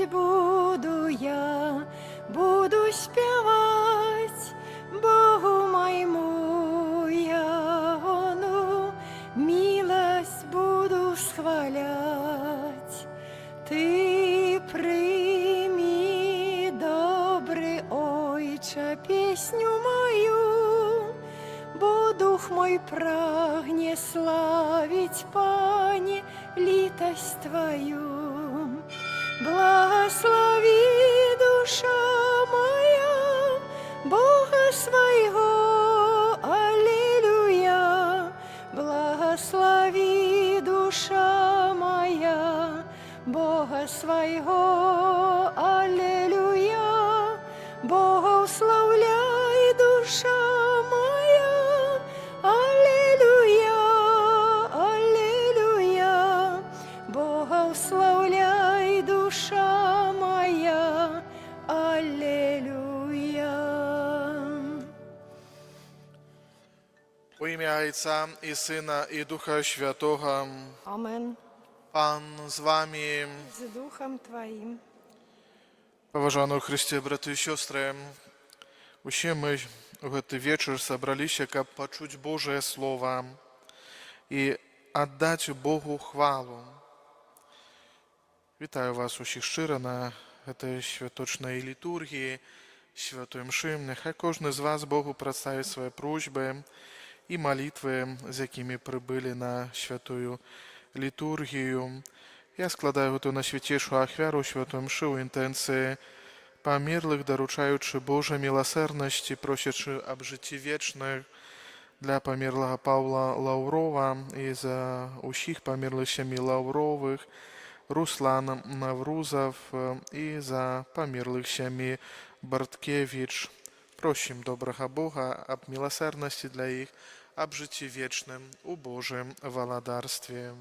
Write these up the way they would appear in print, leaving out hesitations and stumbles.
буду я, буду співать Богу моему я, ону милость буду схвалять. Ты прими, добрый Ойче, песню мою, бо дух мой прагне славить, Пане, литость Твою. Благослови, душа моя, Бога своего, аллилуйя. Благослови, душа моя, Бога своего, аллилуйя. Бога уславляй, душа моя, аллилуйя, аллилуйя. Бога уславляй, душа моя, аллилуйя. У ім'я Отця і Сина, і Духа Святого. Amen. Пан з вами. Z duchem Twoim. Паважаны ў Христе, браты і сёстры, усе мы ў гэты вечар сабраліся, каб пачуць Божае Слова і аддаць Богу хвалу. Вітаю вас усіх шчыра на гэтай святочнай літургіі, святой мшы. Няхай кожны з вас Богу прадставіць свае просьбы і малітвы, з якімі прыбылі на святую літургію. Я складаю гэтую найсвяцейшую ахвяру святой мшы ў інтэнцыі памерлых, даручаючы Божай міласэрнасці, просячы аб жыцці вечных для памерлага Паўла Лаўрова і за ўсіх памерлых сям'і Лаўровых, Руслан Наврузов і за памерлых сям'і Барткевіч. Просім добрага Бога аб міласэрнасці для іх, аб жыцці вечным у Божым валадарстве.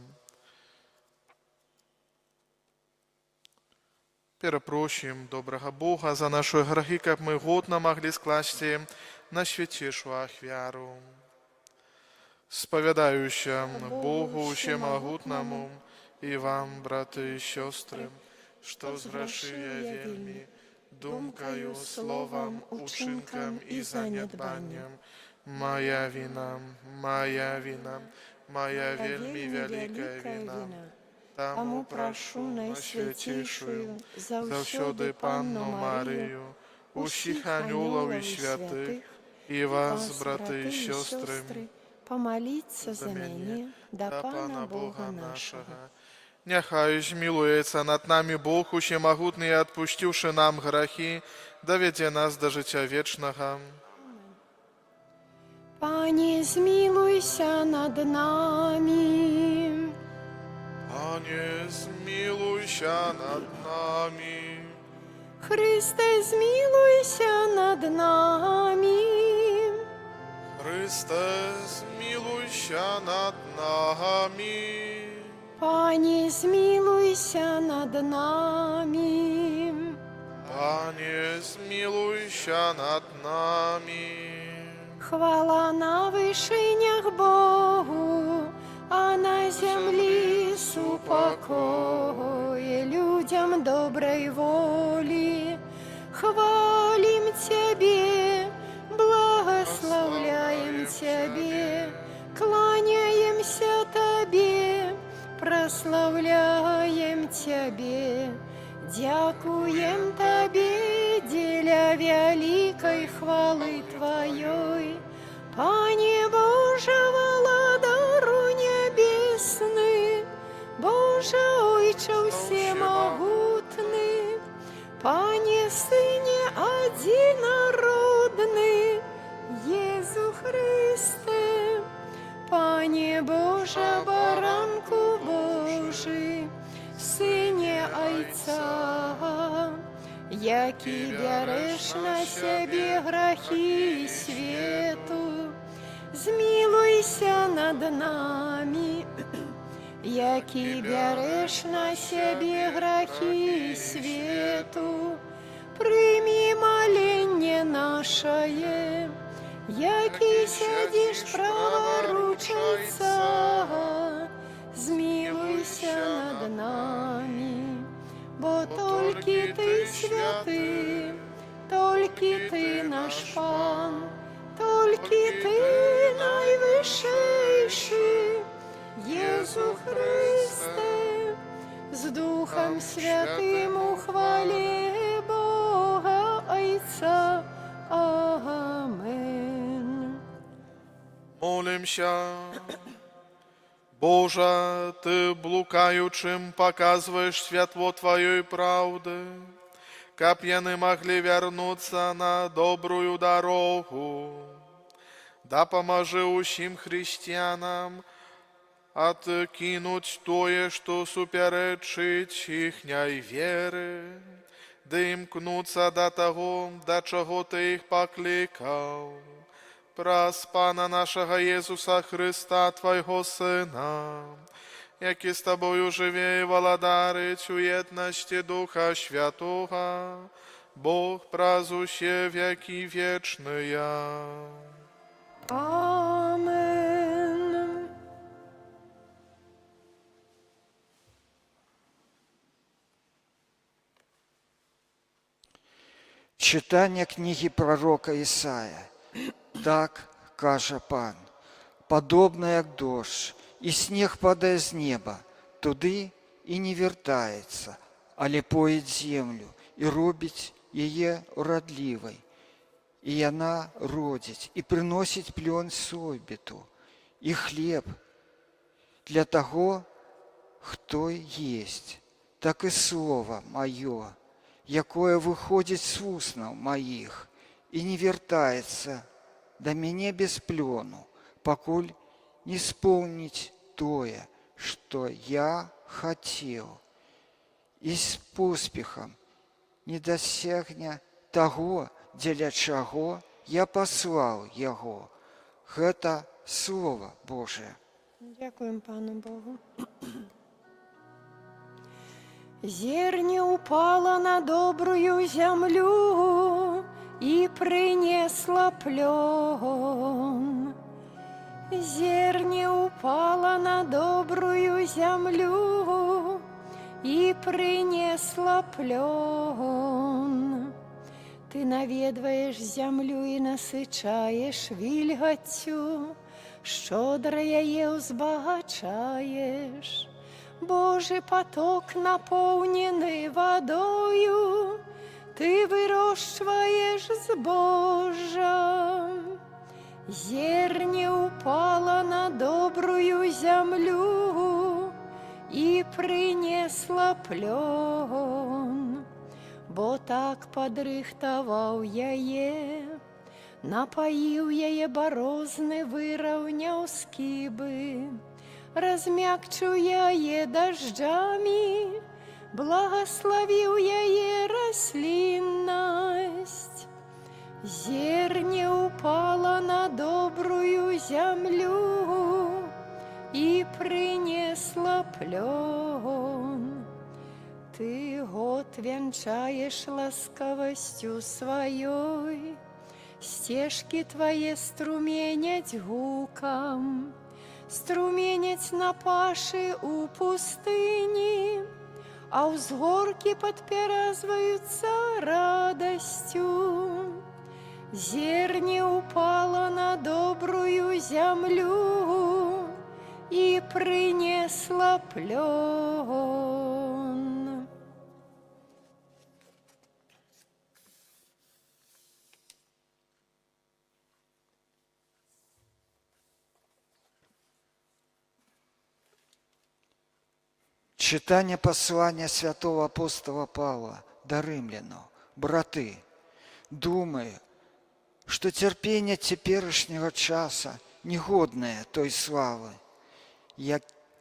Перапросім добрага Бога за нашы грахі, каб мы годна маглі скласці найсвяцейшую ахвяру. Спавядаюся Богу Усемагутнаму і вам, браты і сёстры, што зграшыў я вельмі думкаю, словам, учынкам і занядбаннем. Моя віна, моя вельмі вялікая віна. Таму прашу найсвяцейшую, заўсёды Панну Марыю, усіх анёлаў і святых, і вас, браты і сёстры, помоліться за мяне да Пана Бога нашага. Няхай змілуецца над намі Бог Усемагутны і, адпусціўшы нам грахі, давядзе нас да жыцця вечнага. Пане, змілуйся над намі. Пане, змілуйся над намі. Христе, змілуйся над намі. Христе, змілуйся над намі. Пане, змілуйся над намі. Пане, змілуйся над намі. Хвала на вишинях Богу, а на землі супокой людям доброй воли. Хвалим Тебе, благословляем Тебе, кланяемся Тебе, прославляем Тебе, дякуем Тебе, деля великой хвалы Твоей. Пане Боже, владару небесный, Боже, Ойче всемогутный, Пане Сыне одинородный, Езу Христе, Пане Боже, баранку Божий, Сыне Отца, які береш на себе грахи свету, змилуйся над нами, які береш на себе грахи свету, прими моление наше, які сидиш праворуч Отца, змилуйся над нами, бо тільки святый, только Ты наш Пан, только Ты найвышейший, Езу Христе, с Духом Святым ухвали Бога Отца. Амен. Молимся. Боже, Ты блукаючим показываешь світло Твоей правды, как яны могли вернуться на добрую дорогу. Да поможи усім христианам откинуть тое, что суперечить ихняй веры, да імкнуться до того, до чого Ти їх покликав. Праз Пана нашого Єсуса Христа, Твого Сина, який з Тобою живе і владарить у єдності Духа Святого, Бог празуще веки вечные. Амен. Читання книги пророка Ісая. Так каже Пан, подобно як дощ, і сніг падає з неба, туди і не вертається, але поїть землю і робить її уродливой, і вона родить, і приносить плен собіту, і хліб для того, хто єсть, так і слово моє, якое выходит с устнов моих и не вертается до меня без плену, покуль не исполнить тое, что я хотел, и с поспехом не досягне того, для чего я послал его. Это Слово Божие. Дякуємо Пану Богу. Зерня упала на добрую землю и принесла плен. Зерня упала на добрую землю и принесла плен. Ты наведываешь землю и насычаешь вильготью, щедро яе узбагачаешь. Божий поток, наполненный водою, Ты выращиваешь збожжа. Зерня упала на добрую землю и принесла плен. Бо так подрыхтовал яе, напоил яе борозны, выраўняў скибы. Размягчу яе дождями, благословил яе рослинность. Зерня упала на добрую землю и принесла плен. Ты год венчаешь ласковостью своей, стежки твои струменять гуком. Струменять на паши у пустыни, а узгорки подпиразваются радостью. Зерня упала на добрую землю и принесла плен. Читання послання святого апостола Павла до римлян. Браты, думаю, что терпение теперешнего часа негодное той славы,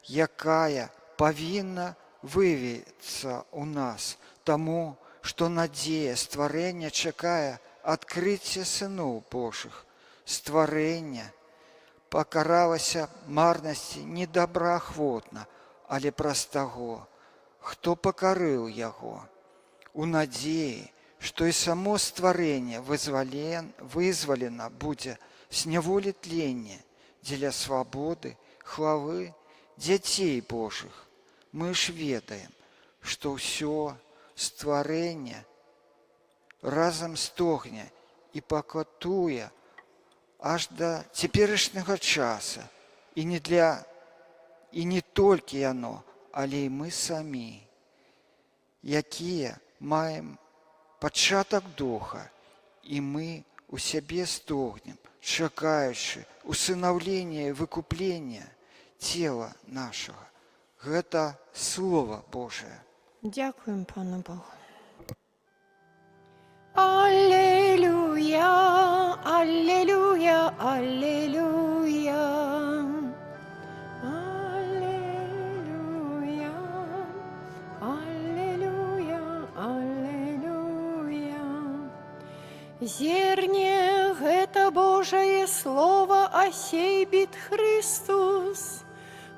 якая повинна виявиться у нас тому, что надея створення чекає открытия сынов Божих. Створення покаралося марності не добраахвотна, але простого, хто покорил яго, у надеи, что и само створение вызволено будет с неволи тления для свободы, хвалы детей Божьих. Мы ж ведаем, что все створение разам стогне і пакутуе аж да цяперашняга часа. І не толькі яно, але і мы самі, якія маем пачатак духа, і мы у сябе стогнем, чакаючы усынаўлення і выкуплення цела нашага. Гэта Слова Божае. Дякуємо Пану Богу. Аллилуйя, аллилуйя, аллилуйя. Аллилуйя, аллилуйя, аллилуйя. Зерне гэта Божае Слово, асейбіт Христос.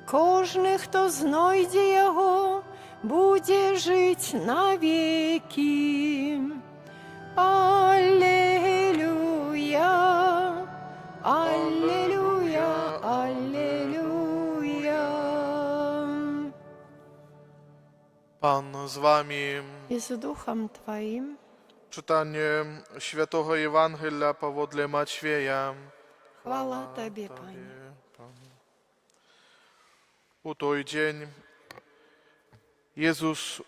Кожны, хто знойдзе яго, будзе жыць навеки. Аллилуйя, аллилуйя, аллилуйя. Pan z wami. I z duchem Twoim. Czytanie Świętego Ewangelia powodle Macieja. Chwała Tobie, Panie. У той день Jezus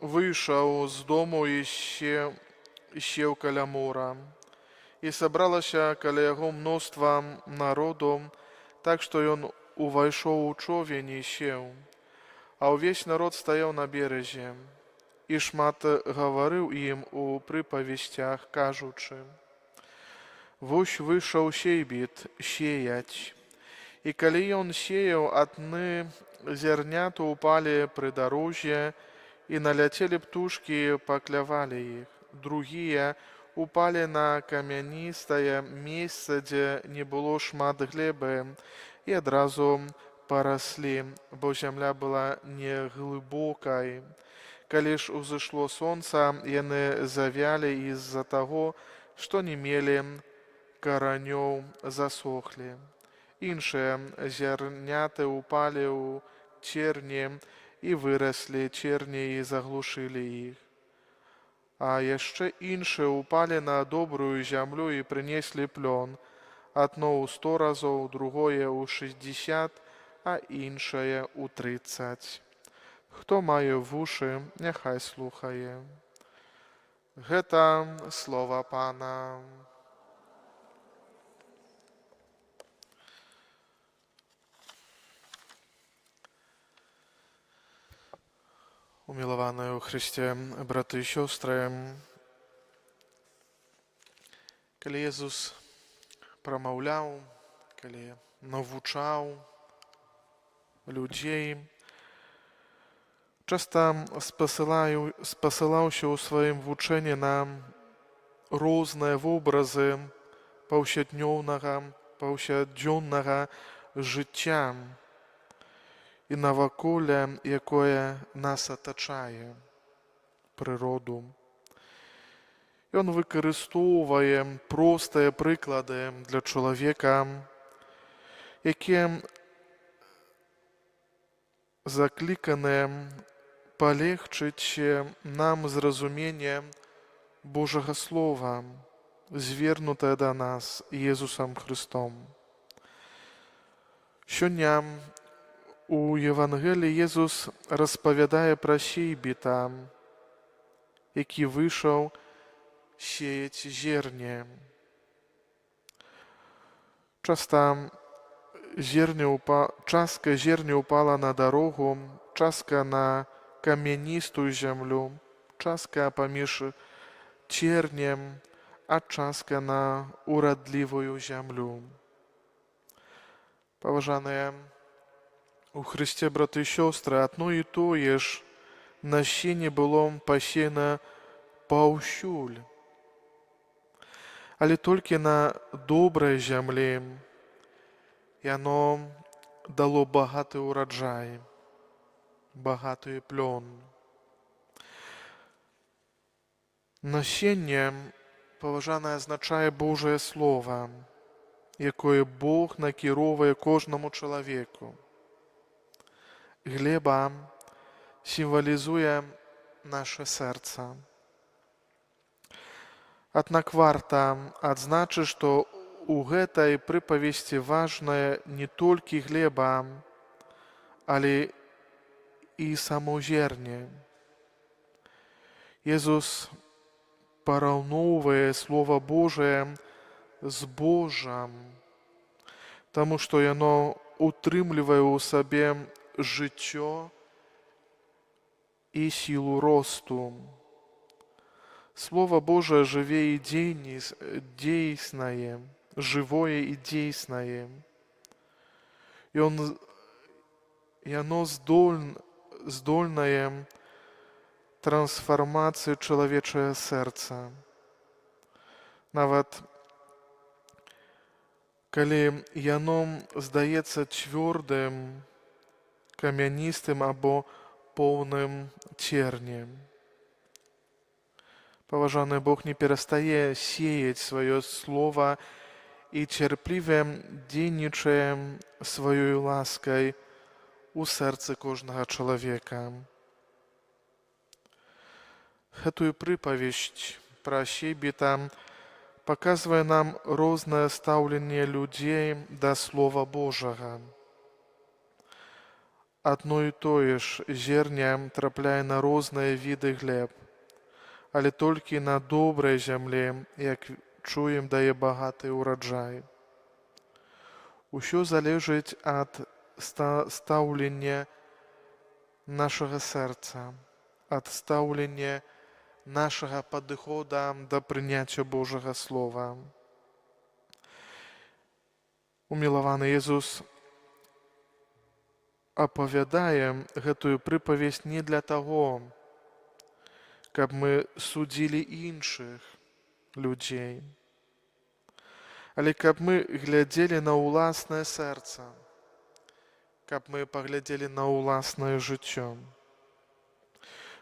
вийшов з дому і сів каля мора. І собралося каля його мноства народу, так що він увійшов у човен і сів. А увесь народ стояв на березі. І шмат говорив їм у приповістях, кажучи: «Вось вийшов сейбіт сеять. И коли он сеял, одни зернята упали при дорожье, и налетели птушки, поклевали их. Другие упали на каменистое место, где не было шмат глебы, и одразу поросли, бо земля была не глубокой. Коли ж узошло солнце, яны завяли из-за того, что не имели коронев, засохли. Іншыя зерняты упали у черни і выросли черни і заглушили їх. А яшчэ іншыя упали на добрую землю і принесли плон. Одно у 100 разоў, другое у 60, а іншае у 30. Хто мае вушы, няхай слухае. Гэта слова Пана. Umilowane u Chryście, braty i siostry, kiedy Jezus pramаўляў, kiedy nawuczał ludzi, często spasylał się u swoim wuczeniu na różne obrazy powszednionego życia і наваколля, якое нас атачае, прыроду. Ён выкарыстоўвае простыя прыклады для чалавека, якія закліканыя палегчыць нам зразуменне Божага Слова, звернутае да нас Езусам Христом. Сёння у Євангелії Єсус розповідає про сейбіта, який вийшов сіять зерня. Частка зерня упала на дорогу, частка на кам'янисту землю, частка поміж чернем, а частка на уродливую землю. Поважаные у Христе, браты і сёстры, одно і тое ж насенне было пасеяна паўсюль, але толькі на добрай зямлі, і оно дало багаты ураджай, багаты плён. Насенне, паважанае, азначае Божае Слова, якое Бог накіроўвае кожнаму чалавеку. Глеба сімвалізуе наше серце. Аднак варта адзначыць, што у гэтай прыпавесці важная не толькі глеба, але і само зерне. Езус параўноўвае Слова Божае з Божам, таму што яно утрымлівае ў сабе жыццё і сілу росту. Слово Божие жыве і дзейснае, жывое і дзейснае. Яно здольнае трансфармацыі чалавечае сэрца. Нават калі яно здаецца цвёрдым, камяністым або поўным цернем. Паважаны Бог не перастае сеяць сваё слова і цярпліва дзейнічае сваёй ласкай у сэрцы кожнага чалавека. Гэтую прыпавесць пра Сейбіта паказвае нам рознае стаўленне людзей да Слова Божага. Адно і тое ж зерня трапляе на розныя віды глеб, але толькі на добрай зямле, як чуем, дае багаты ўраджай. Усё залежыць ад стаўлення нашага сэрца, ад стаўлення нашага падыхода да прыняцця Божага Слова. Умілаваны Езус апавядае гэтую прыпавесць не для таго, каб мы судзілі іншых людзей, але каб мы глядзелі на ўласнае сэрца, каб мы паглядзелі на ўласнае жыццё.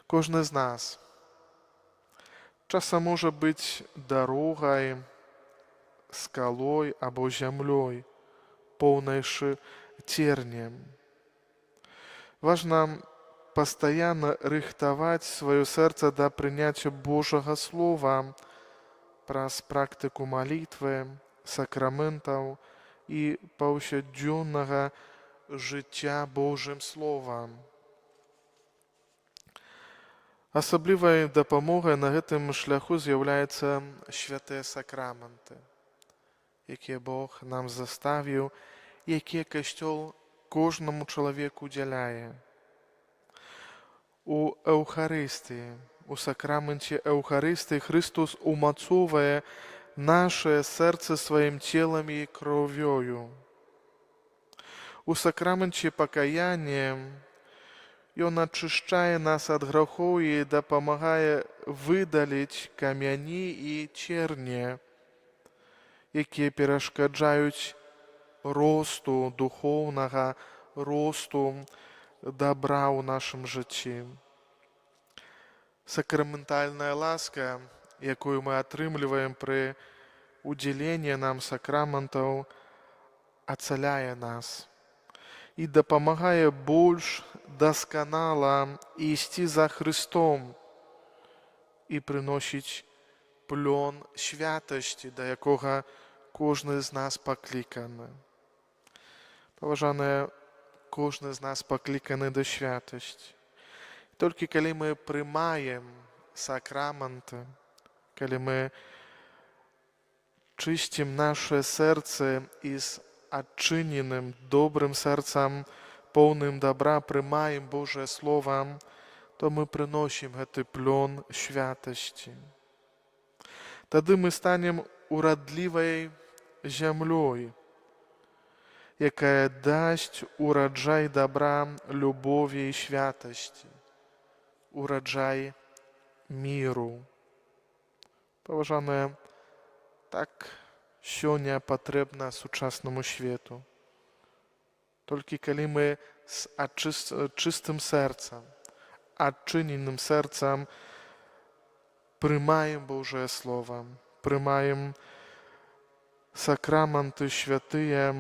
Кожны з нас часам можа быць дарогай, скалой або зямлёй, поўнай цернем. Важна пастаянна рыхтаваць сваё сэрца да прыняцця Божага Слова праз практыку малітвы, сакраментаў і паўсядзённага жыцця Божым Словам. Асаблівай дапамогай на гэтым шляху з'яўляюцца святыя сакраменты, якія Бог нам заставіў, якія Касцёл кожнаму чалавеку удзяляе. У Эўхарыстыі, у сакраменце Эўхарыстыі Христос умацоўвае нашае сэрца сваім целам і кров'ёю. У сакраменце пакаяння Ён ачышчае нас ад грахоў і дапамагае выдаліць камяні і церне, якія перашкаджаюць росту духоўнага, росту добра ў нашым жыцці. Сакраментальная ласка, якую мы атрымліваем пры удзяленні нам сакраментаў, ацаляе нас і дапамагае больш дасканала ісці за Христом і прыносіць плён святасці, да якога кожны з нас пакліканы. Паважаныя, кожны з нас пакліканы да святасці. Толькі калі мы прымаем сакраменты, калі мы чысцім наше сэрца і з адчыненым добрым сэрцам, поўным добра, прымаем Божае Слова, то мы прыносім гэты плён святасці. Тады мы станем урадлівай зямлёй, якая дасць ураджай добра, любові і святасці, ураджай міру. Паважаныя, так сёння патрэбна сучаснаму свету. Толькі калі мы з чыстым сэрцам, адчыненым сэрцам прымаем Божае Слова, прымаем сакраменты святыя,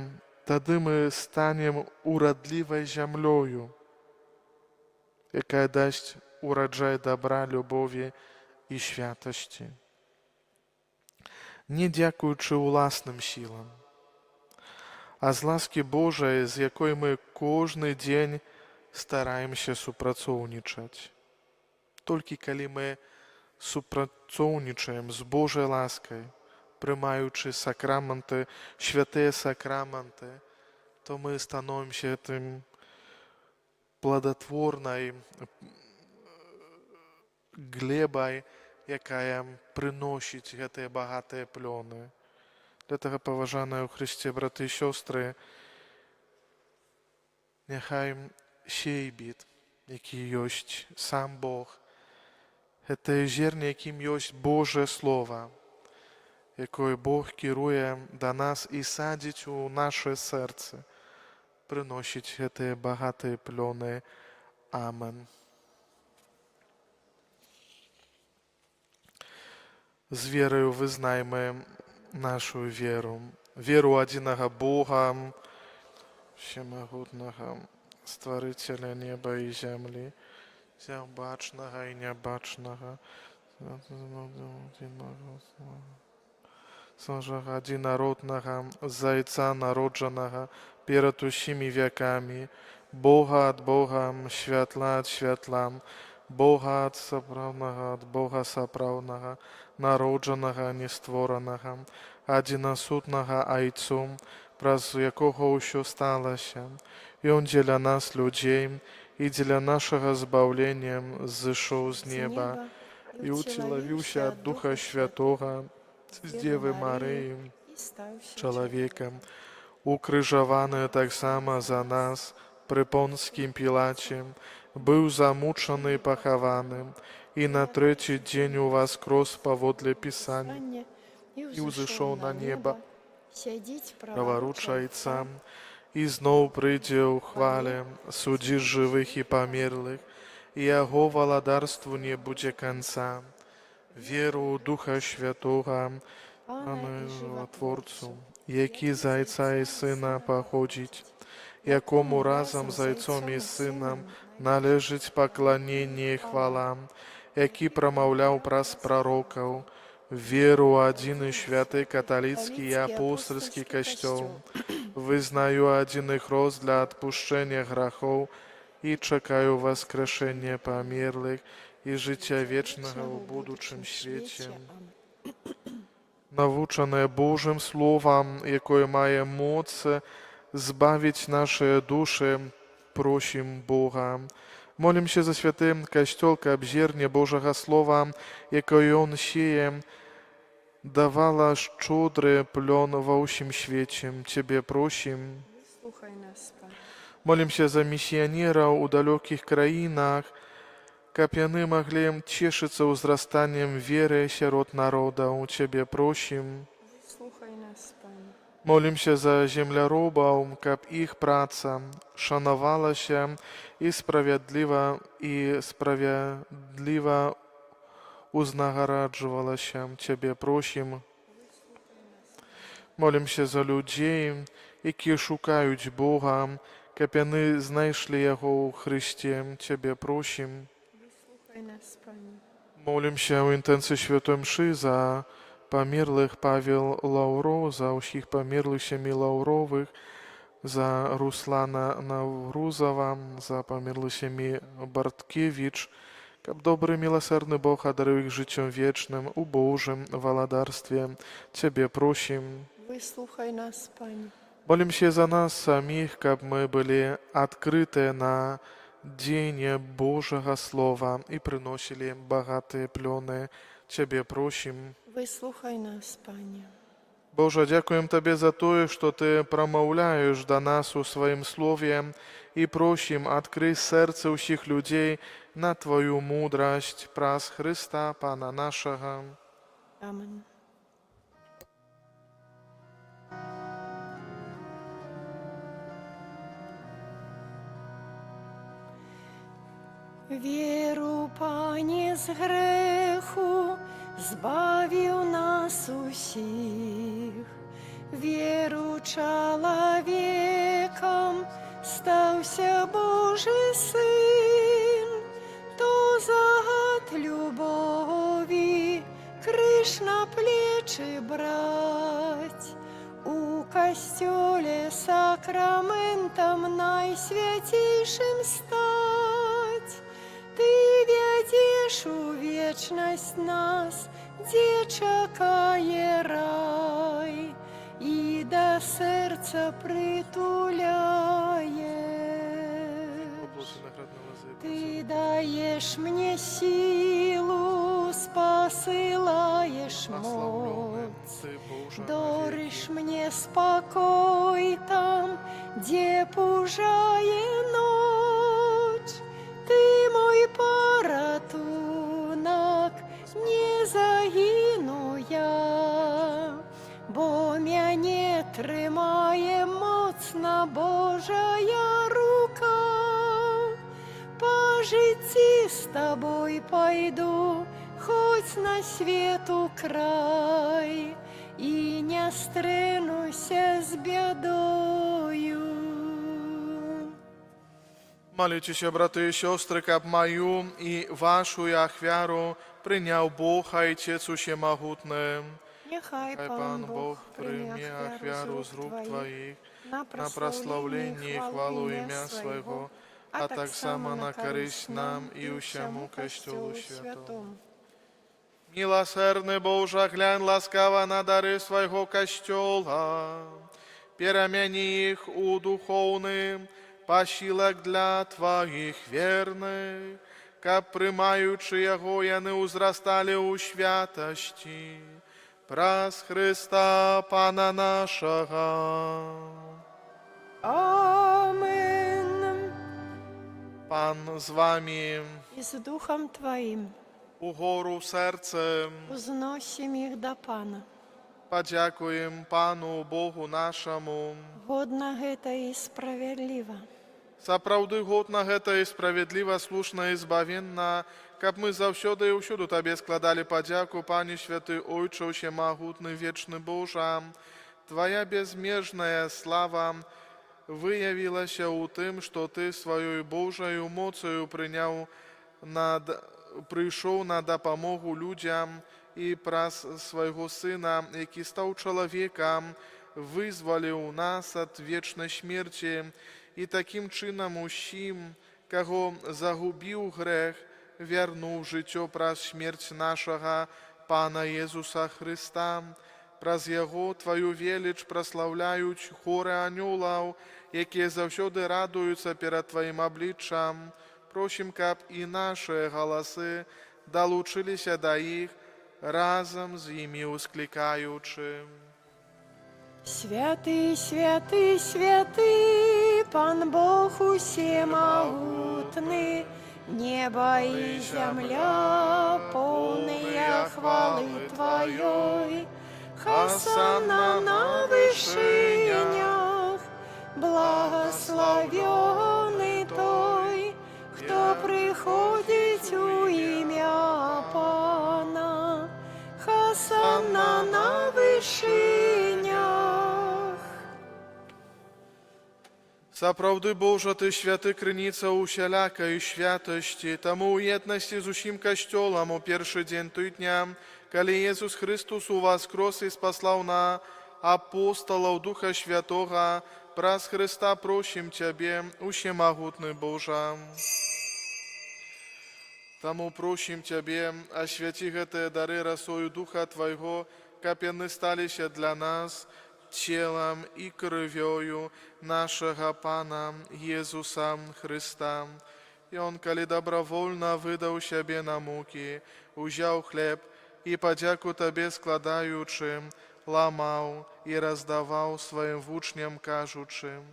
тады мы станем урадлівай зямлёю, якая дасць ураджай добра, любові і святасці. не дзякуючы ўласным сілам, а з ласкі Божай, з якой мы кожны дзень стараемся супрацоўнічаць. Толькі калі мы супрацоўнічаем з Божай ласкай, прымаючы сакраменты, святыя сакраменты, то мы становімся тым плодотворнай глебай, якая прыносіць гэтыя багатыя плёны. Для таго, паважаныя ў Хрысце браты і сёстры, няхай сейбіт, які ёсць сам Бог, гэта зерне, якім ёсць Божае Слова, якое Бог кіруе да нас і садзіць у наше сэрцы, прыносіць гэтыя багатыя плёны. Амен. З верою визнаймо нашу веру. Веру адзінага Бога, всемагутнага, стварыцеля неба і зямлі, бачнага і нябачнага, адзінароднага, зайца народжанага перад усімі вякамі, Бога ад Бога, святла ад святла, Бога ад сапраўднага, ад Бога сапраўднага, народжанага, нестворанага, адзінасутнага Айцу, праз якога ўсё сталася. Ён дзеля нас, людзей, і дзеля нашага збаўлення зышоў з неба і уцелавіўся ад Духа Святога, з Дзевы Марыі, чалавекам, укрыжаваны таксама за нас пры Понскім Пілаце, быў замучаны і пахаваны, і на трэці дзень уваскрос паводле Пісання і ўзышоў на неба, праваручаецца, і зноў прыйдзе ў хвале, судзіць жывых і памерлых, і яго валадарству не будзе канца. Веру ў Духа Святога, Жыватворцу, які з Айца і Сына паходзіць, якому разам з Айцом і Сынам належыць пакланенне і хвала, які прамаўляў праз прарокаў, веру адзіны святы каталіцкі і апостальскі касцёл, вызнаю адзіны хрост для адпушчэння грахоў і чакаю воскрешэння памерлых і жыцця вечнага ў будучым свеце. Навучаныя Божым Словам, якое мае моц збавіць нашыя душы, просім Бога. Молімся за святы касцёл, каб зерне Божага Слова, якое Ён сее, давала шчодры плён ва ўсім свеце. Цябе просім. Молімся за місіянераў у далёкіх краінах, каб яны маглі цешыцца ўзрастаннем веры сярод народаў. Цябе просім. Молімся за земляробаў, каб іх праца шанавалася і справядліва узнагараджвалася. Цябе просім. Молімся за людзей, якія шукаюць Бога, каб яны знайшлі Яго ў Хрысце. Цябе просім. Молімся ў інтэнцыі святой мшы за памерлых Павел Лаўроў, за ўсіх памерлых сям'і Лаўровых, за Руслана Наврузава, за памерлых сям'і Барткевіч, каб добры міласэрны Бог адарыў іх жыццём вечным у Божым валадарстве. Цябе просім. Выслухай нас, Пане. Молімся за нас саміх, каб мы былі адкрытыя на дзеянне Божага Слова і прыносілі багатыя плёны. Цябе просім. Выслухай нас, Пане. Божа, дзякуем Табе за тое, што Ты прамаўляеш да нас у сваім слове, і просім, адкрый сэрцы ўсіх людзей на Твою мудрасць праз Хрыста, Пана нашага. Амен. Веру, Пане, з грэху збавіў нас усіх. Веру чалавекам стаўся Божы Сын. То загад любові крыж на плечі свечи брать, у костёле сакраментом найсвятейшим стать. Ты ведешь у вечность нас, где чакае рай, и до сердца притуляешь. Ты даешь мне силу, спосылаешь моц, даришь мне спокой там, где пужає ночь. Ты мой порятунок, не загину я, бо мяне тримає моцна Божая рука. По житті з тобой пойду, хоть на свету край, и не стринуся з бядою. Молитеся, брати і сестри, каб мою і вашу ахвяру прийняв Бог, Отець Усемогутний. Нехай Пан Бог прийме ахвяру з рук Твоїх на прославлення і хвалу ім'я Свого, а так само на користь нам і усьому Костюлу Святому. Милосердный Боже, глянь ласкаво на дары Своего Костюла, перемени их у духовный посилок для Твоих верных, как примаючи Его, яны узрастали у святости, праз Христа Пана нашего. Амин. Пан з вами, И с Духом Твоим угору серцем, узносим их до Пана. подякуем Пану Богу нашему. Годно гэта и справедливо. Сапраўды годна гэта і справедліва, слушна і збавенна, каб мы заўсёды і ўсюду Табе складалі падзяку, Пане святы Ойче Усемагутны вечны Божа. Твоя безмежная слава выявілася ў тым, што Ты сваёй Божаю моцаю прыйшоў на дапамогу людзям і праз свайго Сына, які стаў чалавекам, вызваліў нас ад вечнай смерці і такім чынам усім, каго загубіў грэх, вярнуў жыццё праз смерць нашага Пана Езуса Христа. Праз Яго Твою веліч праслаўляюць хоры анёлаў, якія заўсёды радуюцца перад Тваім абліччам. Просім, каб і нашыя галасы далучыліся да іх, разам з імі усклікаючы. Святый, святый, святый, Пан Бог усемогутный, небо и земля, полные хвалы Твоей. Хосанна на вышинях, благословенный той, кто приходит у имя Пана. Хосанна на вышинях. Сапраўды, Божа, Ты святы крыніца усялякай святосці, таму ў єднасці з усім касцёлам у першы дзень тыдня, калі Езус Христус уваскрос і спаслаў на апостолаў Духа Святога, праз Христа просім Цябе, Усемагутны Божа. Таму просім Цябе, асвяці гэтыя дары расою Духа Твайго, каб яны сталіся для нас целом і крывёю нашага Пана Езуса Христа. І Он, калі добровольна выдаў сябе на мукі, узяў хлеб і падзяку Табе складаючы, ламаў і раздаваў сваім вучням, кажучы: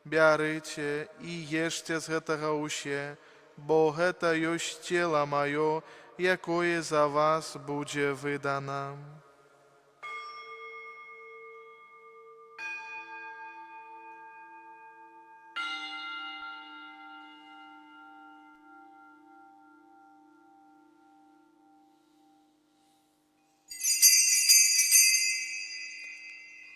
«Бярыце і ешце з гэтага ўсе, бо гэта ёсць цела маё, якое за вас будзе выдана».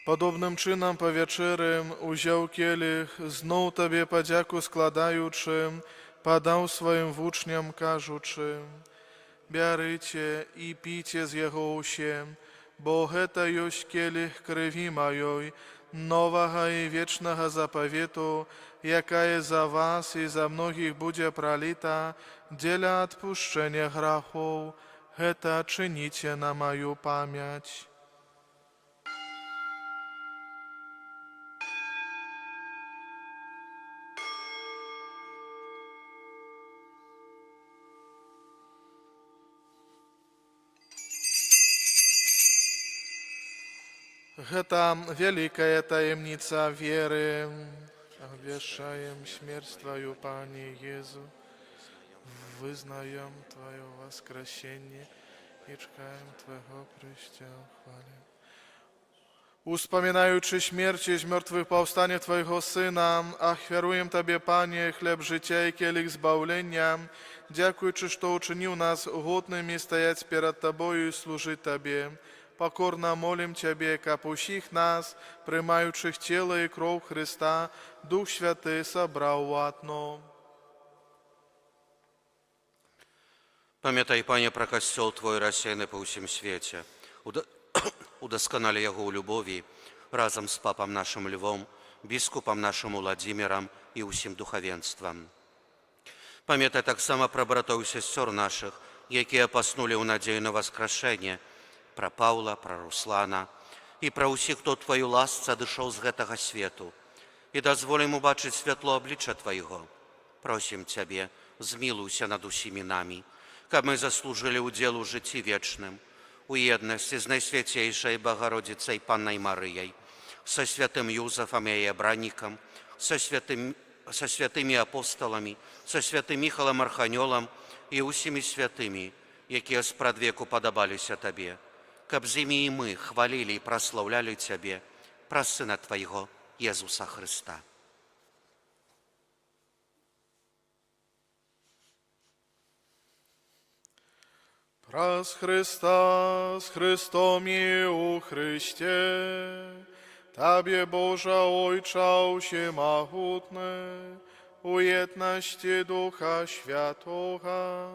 Падобным чынам па вячэры узяў келіх, зноў Табе падзяку складаючы, падаў сваім вучням, кажучы: «Бярыце і піце з яго ўсе, Бо гэта ёсць келіх крыві маёй, новага і вечнага запавету, якая за вас і за многіх будзе праліта дзеля адпушчэння грахоў. Гэта чыніце на маю памяць. Гэта вялікая таемніца веры. Обвящаем смерть Твою, Пане Езу, вызнаем Твое воскресение и чекаем Твоего прыща в хвале. Успоминаючи смерть из мертвых повстание Твоего Сына, ахвяруем Тебе, Пане, хлеб життя и келих збавлення, дякуючи, что учинил нас годными стоять перед Тобою и служить Тебе. Покорно молим Тебе, как усіх нас, приймаючих тіло і кров Христа, Дух Святий собрав в одно. Памятай, Пане, про касцёл Твой рассеяны по ўсім свеце. Удасканалі яго ў любові разам з папам нашым Львом, біскупам нашым Уладзімірам і ўсім духавенствам. Памятай таксама пра братоў і сясцёр нашых, якія паснулі ў надзею на воскрешэнне, пра Паўла, пра Руслана і пра ўсіх, хто Твою ласцы адышоў з гэтага свету. І дазволім убачыць святло аблічча Твайго. Просім Цябе, змілуйся над усімі намі, каб мы заслужылі ўдзел у жыцці вечным, у еднасці з Найсвяцейшай Богородицей Паннай Марыяй, са святым Юзафам і яе браннікам, са святымі апосталамі, са святым Міхалам Арханёлам і усімі святымі, якія спрадвеку падабаліся Табе, каб з імі і мы хвалілі і праслаўлялі Цябе праз Сына Твайго, Езуса Христа. Праз Христа, з Христом і у Христе, Табе, Божа Ойча всемогутне, у єдності Духа Святого,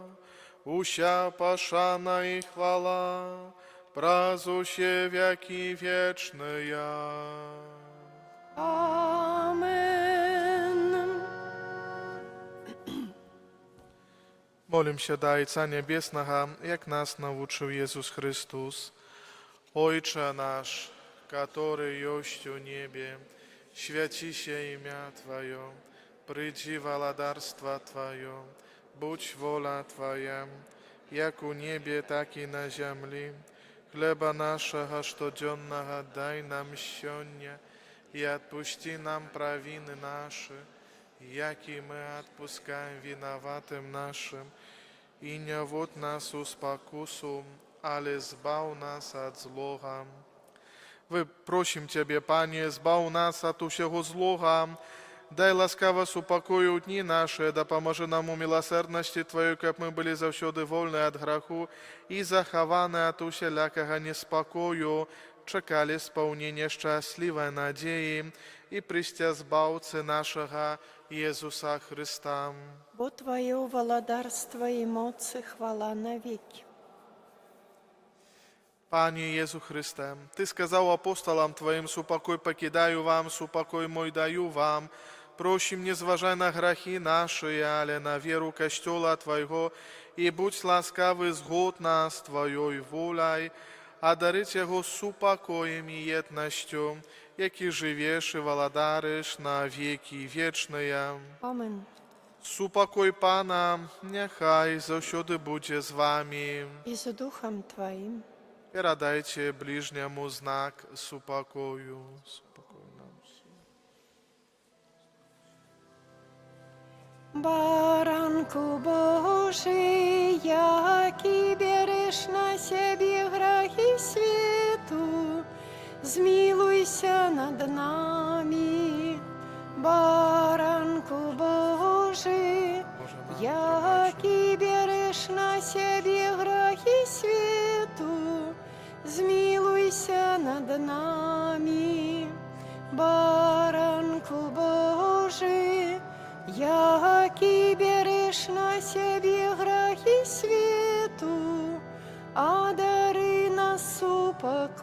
уся пошана і хвала, праз усе веки вечные. Amen. Молимся до Отца Небесного, як нас научил Иисус Христос. Отче наш, который есть у небе, святися имя Твое, приди владарство Твое, будь воля Твоя, як у небе, так и на земле. Хлеба нашего штоденного дай нам сегодня, и отпусти нам провины наши, яки мы отпускаем виноватым нашим, и не вводь нас в спокусу, але збав нас от злого. Просим Тебе, Пане, збав нас от усього злого, дай ласкаво супокою дни наши, да поможи нам у милосердности Твоей, как мы были завсёды вольны от греху и захованы от усялякого неспокою, чекали исполнения счастливой надеи и пристя збавцы нашего Иисуса Христа. Бо Твое владарство и моц и хвала навеки. Пане Иису Христе, Ты сказал апостолам Твоим: «Супокой покидаю вам, супокой мой даю вам». Просим, не зважай на грехи наши, але на веру Костела Твоего, и будь ласкавый сгод нас Твоей волей, а дарить Его супокоем и едностью, яки живешь и владариш на веки вечные. Amen. Супокой Пана, нехай завсёды буде з вами. И с Духом Твоим. Передайте ближнему знак супокою. Баранку Божий, яки берешь на себе грехи свету, змилуйся над нами. Баранку Божий, яки берешь на себе грехи свету, змилуйся над нами. Баранку Божий, яки берешь на себе грехи свету, а дари нас упокой.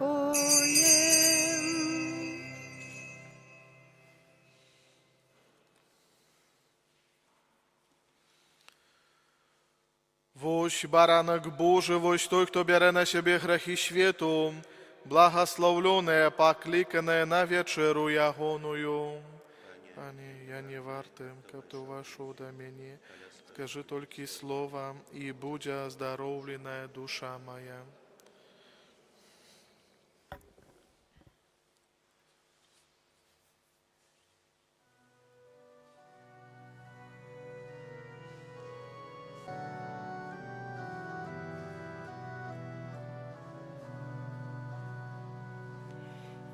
Woś baranek Boży, woś той, кто бере на себе грехи świetu, благословленное, покликанное на вечеру ягоную. Пане, я не вартым, как ты вошел до меня. Скажи только слово, и будь оздоровленная душа моя.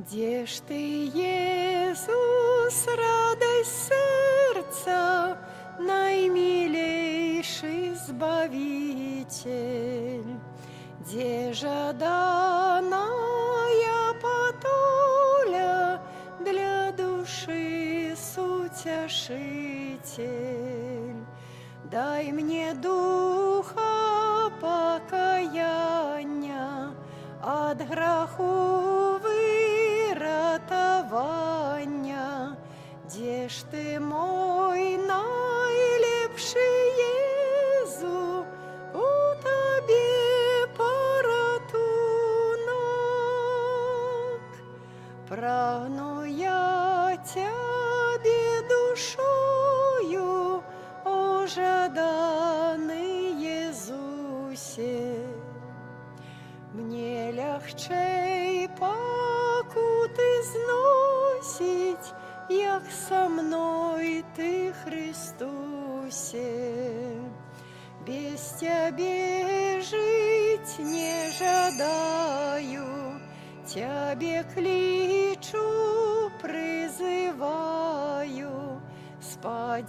Где ж ты, Иисус, радость сердца, наимилейший Избавитель? Где жаданая потоля для души сутешитель? Дай мне духа покаяния от греху виратования. Де ж ти мой найлепший Єзу, у тобі порятунок. Прагну я тебе душою, о жаданий Єзусе. Мне легчей покуты зносить, як со мной ты, Христусе. Без тебе жить не жадаю, тебе кличу, призываю, сподяюся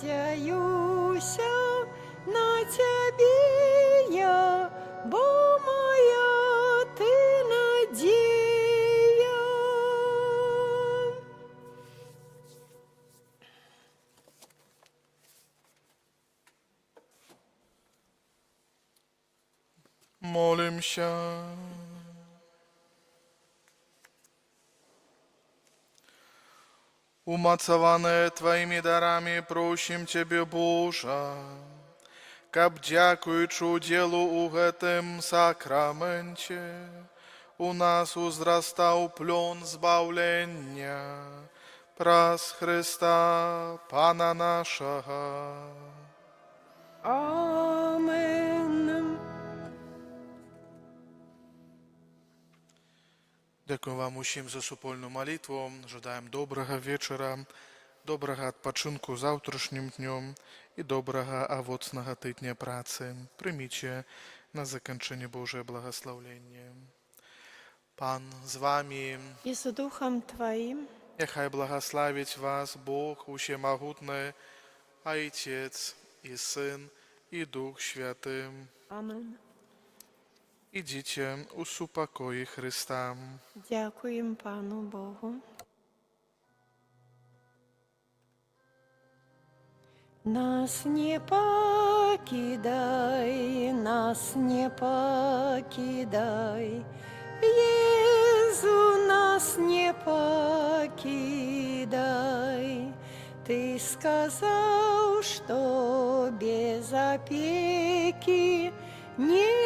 на тебе я, бо моя ты надія. Молимся. Умацованные Твоими дарами, просим Тебе, Боже, каб, дякуючи уділу у гэтым сакраменте, у нас узрастаў плён збаўлення праз Христа, Пана нашага. Амен. Дякую вам усім за супольну молитву. Жадаем добрага вечара, добрага адпачынку заўтрашнім днём і добрага авоцнага тыдня працы. Прыміце на заканчэнне Божае благословление. Пан з вами, І з Духом Твоїм. няхай благословить вас Бог усемагутны, Отец і Сын і Дух Святы. Амен. Ідіть у супокої Христа. Дякуємо Пану Богу. Нас не покидай, нас не покидай, Єзу, нас не покидай. Ты сказал, что без опеки не